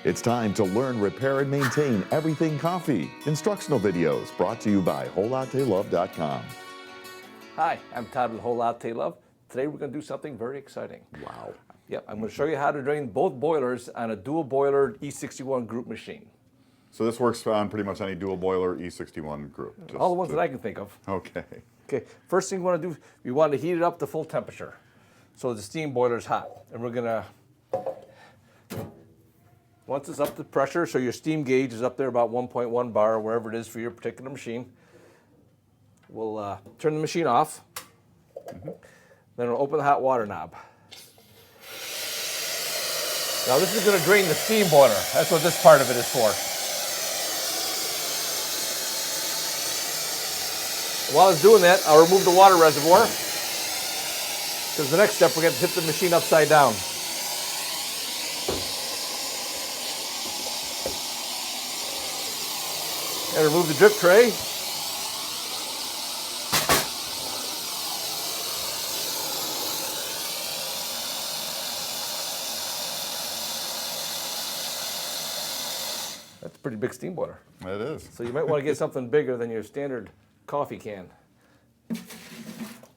It's time to learn, repair, and maintain everything coffee. Instructional videos brought to you by WholeLatteLove.com. Hi, I'm Todd with Whole Latte Love. Today we're going to do something very exciting. Wow. Yep, I'm going to show you how to drain both boilers on a dual boiler E61 group machine. So this works on pretty much any dual boiler E61 group? All the ones that I can think of. Okay. Okay, first thing you want to do, you want to heat it up to full temperature. So the steam boiler is hot. And we're going to, once it's up to pressure, so your steam gauge is up there about 1.1 bar, wherever it is for your particular machine, we'll turn the machine off. Then we'll open the hot water knob. Now this is going to drain the steam boiler. That's what this part of it is for. While it's doing that, I'll remove the water reservoir, because the next step we're going to hit the machine upside down. And remove the drip tray. That's a pretty big steam boiler. It is. So you might want to get something bigger than your standard coffee can.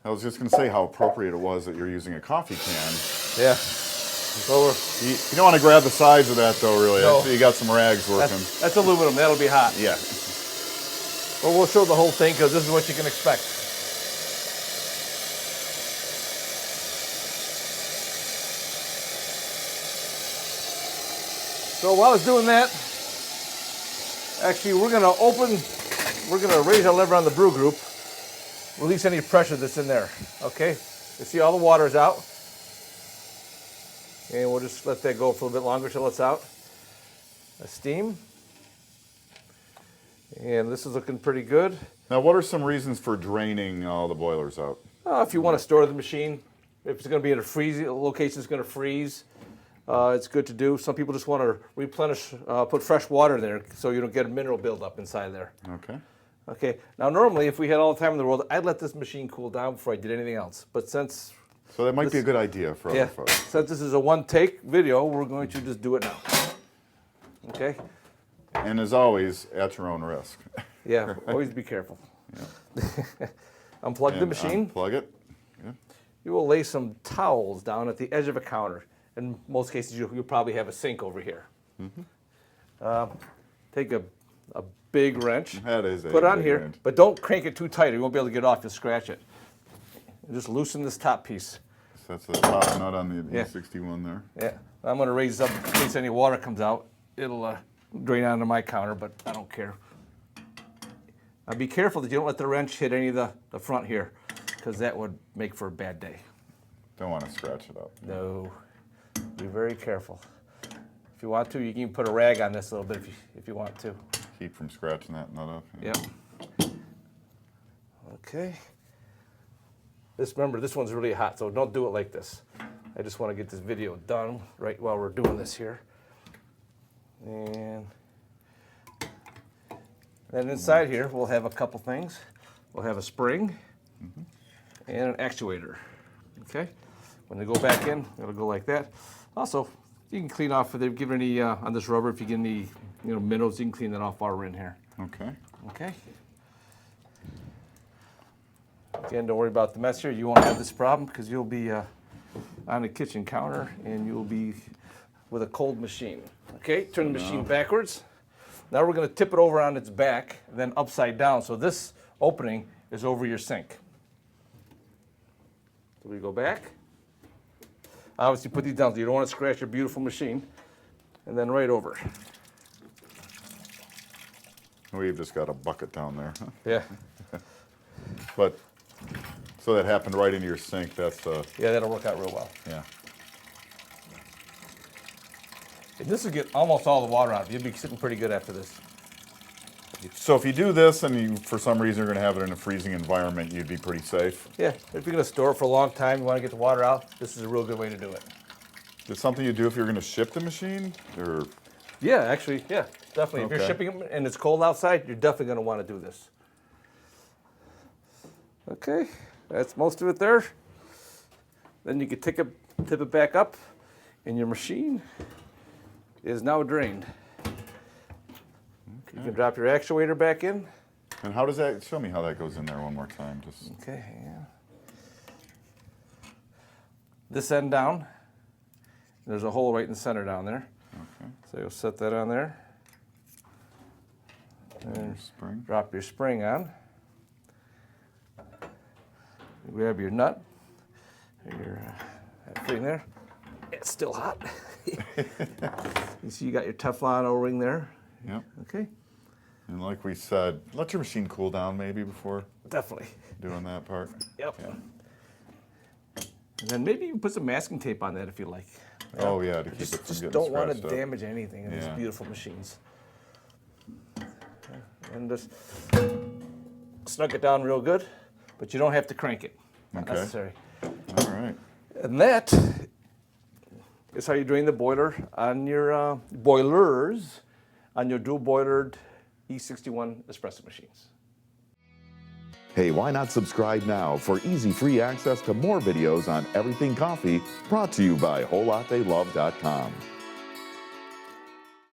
I was just going to say how appropriate it was that you're using a coffee can. Yeah. So You don't want to grab the sides of that though, really. No. You got some rags working. that's aluminum. That'll be hot. Yeah. Well, we'll show the whole thing because this is what you can expect. So while it's doing that, actually we're going to raise our lever on the brew group, release any pressure that's in there, okay? You see all the water's out. And we'll just let that go for a little bit longer till it's out. The steam. And this is looking pretty good. Now, what are some reasons for draining all the boilers out? If you want to store the machine, if it's going to be in a freezing location, it's going to freeze. It's good to do. Some people just want to replenish, put fresh water in there so you don't get a mineral buildup inside there. Okay. Okay. Now, normally, if we had all the time in the world, I'd let this machine cool down before I did anything else. But since So that might be a good idea for other folks. since this is a one-take video, we're going to just do it now. Okay. And as always, at your own risk. Yeah. Always be careful. Unplug the machine. Plug it. Yeah. You will lay some towels down at the edge of a counter. In most cases, you'll probably have a sink over here. Take a big wrench, That is put it on big here, wrench. but don't crank it too tight or you won't be able to get it off. You'll scratch it. And just loosen this top piece. So that's the top nut on the Yeah. E61 there. Yeah, I'm going to raise it up in case any water comes out. It'll drain onto my counter, but I don't care. Now be careful that you don't let the wrench hit any of the front here, because that would make for a bad day. Don't want to scratch it up. No, be very careful. If you want to, you can even put a rag on this a little bit if you want to. Keep from scratching that nut up. Yep. Okay. Remember, this one's really hot, so don't do it like this. I just want to get this video done right while we're doing this here. And then inside here, we'll have a couple things. We'll have a spring and an actuator. Okay. When they go back in, it'll go like that. Also, you can clean off if they've given any on this rubber. If you get any, minerals, you can clean that off while we're in here. Okay. Okay. Again, don't worry about the mess here. You won't have this problem because you'll be on the kitchen counter and you'll be with a cold machine. Okay, turn the machine backwards. Now we're going to tip it over on its back, then upside down. So this opening is over your sink. So we go back. Obviously put these down so you don't want to scratch your beautiful machine. And then right over. We've just got a bucket down there. Huh? Yeah. But, so that happened right into your sink. That's Yeah, that'll work out real well. yeah. And this will get almost all the water out. You'll be sitting pretty good after this. So if you do this and you, for some reason, you're going to have it in a freezing environment, you'd be pretty safe. Yeah, if you're going to store it for a long time, you want to get the water out, this is a real good way to do it. Is it something you do if you're going to ship the machine? Or Yeah, actually, yeah, definitely. If you're Okay. shipping them and it's cold outside, you're definitely going to want to do this. Okay, that's most of it there. Then you can tip it back up in your machine. is now drained. You can drop your actuator back in. And how does that, show me how that goes in there one more time. Just Okay, hang on. This end down. There's a hole right in the center down there. okay. So you'll set that on there. And spring. Drop your spring on. Grab your nut. Your that thing there. It's still hot. You see you got your Teflon O-ring there. Yep. Okay. And like we said, let your machine cool down maybe before Definitely. doing that part. Yep. Yeah. And then maybe you can put some masking tape on that if you like. Oh yeah, to keep it from Just getting don't want to scratched up. damage anything in these Yeah. beautiful machines. And just snug it down real good, but you don't have to crank it. Not Okay. necessary. All right. And that is how you drain the boiler on your boilers on your dual boilered E61 espresso machines. Hey, why not subscribe now for easy free access to more videos on everything coffee, brought to you by WholeLatteLove.com.